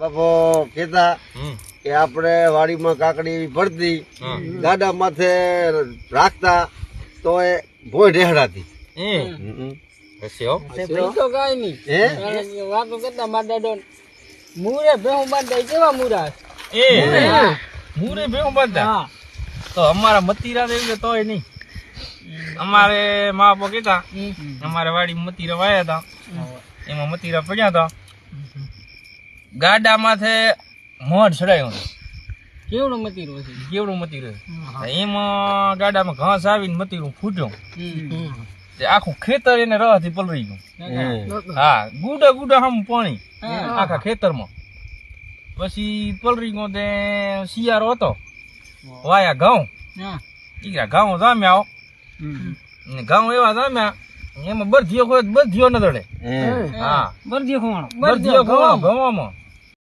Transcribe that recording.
બાપો કેતા કે આપણે વાડીમાં કાકડી ભરતી ગાડા માથે રાખતા તો એ ભોય ઢેહડાતી વાતો કરતા મારા દાદો મૂરે ભેહું બાંધતા કેવા મૂરા મૂરે ભેહું બાંધતા તો અમારા મતીરા દેવી તોય નહીં. અમારે મા બાપા કહેતા અમારે વાડી મતીરા વાયા હતા, એમાં મતીરા પડ્યા હતા, ગાડા માથે મોઢ ચડાયું. કેવડું મતીરું છે, કેવડું મતીરું એમાં ગાડામાં ઘાસ આવીને મતીરું ફૂટ્યું, આખું ખેતર એને રવાથી પલરી ગયું. હા, ગુડા ગુડા હમ પાણી આખા ખેતરમાં. પછી પલરી ગયો તે શિયાળો હતો, વાયા ઘઉં, ઘઉં જામ્યા, ઘઉં એવા જામ્યા એમાં બરધીઓ કોઈ બરધીઓ ન દડે. હા, બરધીઓ ખવાણો બરધીઓ ખવાણો ઘઉંમાં